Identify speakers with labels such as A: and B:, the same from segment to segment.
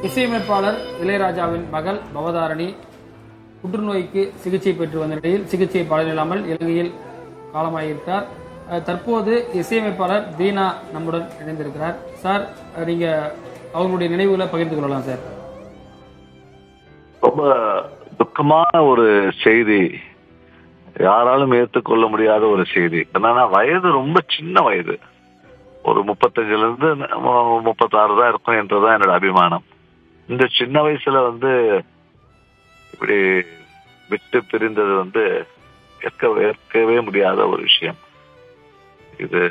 A: இசையமைப்பாளர் இளையராஜாவின் மகள் பவதாரணி புற்றுநோய்க்கு சிகிச்சை பெற்று வந்த நிலையில் சிகிச்சை பலனில்லாமல் இலங்கையில் காலமாகியிருக்கிறார். தற்போது இசையமைப்பாளர் தீனா நம்முடன் இணைந்திருக்கிறார். சார், நீங்க அவங்களுடைய நினைவுகளை பகிர்ந்து கொள்ளலாம் சார்.
B: ரொம்ப துக்கமான ஒரு செய்தி, யாராலும் ஏற்றுக்கொள்ள முடியாத ஒரு செய்தி. என்னன்னா, வயது ரொம்ப சின்ன வயது, ஒரு 35 36 தான் இருக்கும் என்றுதான் என்னோட அபிமானம். இந்த சின்ன வயசுல இப்படி விட்டு பிரிந்தது ஏற்கவே முடியாத ஒரு விஷயம். இது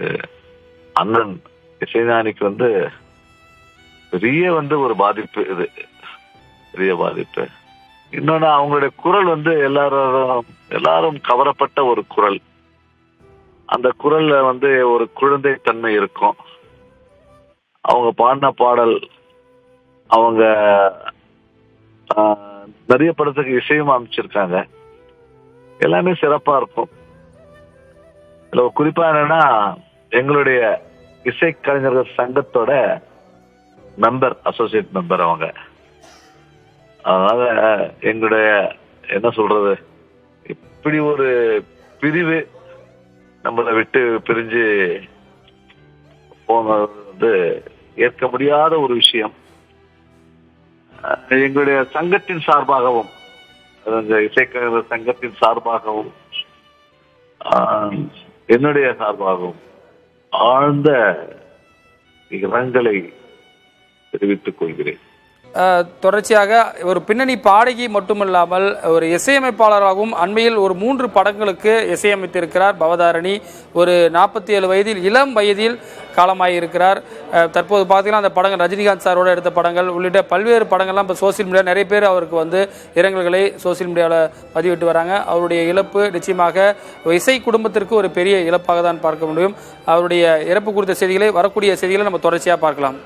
B: அண்ணன் இசைஞானிக்கு பெரிய ஒரு பாதிப்பு, இது பெரிய பாதிப்பு. இன்னொன்னு, அவங்களுடைய குரல் எல்லாரும் கவரப்பட்ட ஒரு குரல். அந்த குரல்ல ஒரு குழந்தை தன்மை இருக்கும். அவங்க பாடின பாடல், அவங்க நிறைய படத்துக்கு இசையும் அமைச்சிருக்காங்க, எல்லாமே சிறப்பா இருக்கும். இதுல குறிப்பா என்னன்னா, எங்களுடைய இசைக்கலைஞர்கள் சங்கத்தோட மெம்பர், அசோசியேட் மெம்பர் அவங்க. அதனால எங்களுடைய என்ன சொல்றது, இப்படி ஒரு பிரிவு நம்மளை விட்டு பிரிஞ்சு போனது ஏற்க முடியாத ஒரு விஷயம். எங்களுடைய சங்கத்தின் சார்பாகவும், இசைக்கலைஞர் சங்கத்தின் சார்பாகவும், என்னுடைய சார்பாகவும் ஆழ்ந்த இரங்கலை தெரிவித்துக் கொள்கிறேன்.
A: தொடர்ச்சியாக ஒரு பின்னணி பாடகி மட்டுமல்லாமல் ஒரு இசையமைப்பாளராகவும் அண்மையில் ஒரு 3 படங்களுக்கு இசையமைத்திருக்கிறார் பவதாரணி. ஒரு 47 வயதில், இளம் வயதில் காலமாகியிருக்கிறார். தற்போது பார்த்தீங்கன்னா, அந்த படங்கள் ரஜினிகாந்த் சாரோட எடுத்த படங்கள் உள்ளிட்ட பல்வேறு படங்கள்லாம் இப்போ சோசியல் மீடியா நிறைய பேர் அவருக்கு இரங்கல்களை சோசியல் மீடியாவில் பதிவிட்டு வராங்க. அவருடைய இழப்பு நிச்சயமாக இசை குடும்பத்திற்கு ஒரு பெரிய இழப்பாக தான் பார்க்க முடியும். அவருடைய இறப்பு குறித்த செய்திகளை, வரக்கூடிய செய்திகளை நம்ம தொடர்ச்சியாக பார்க்கலாம்.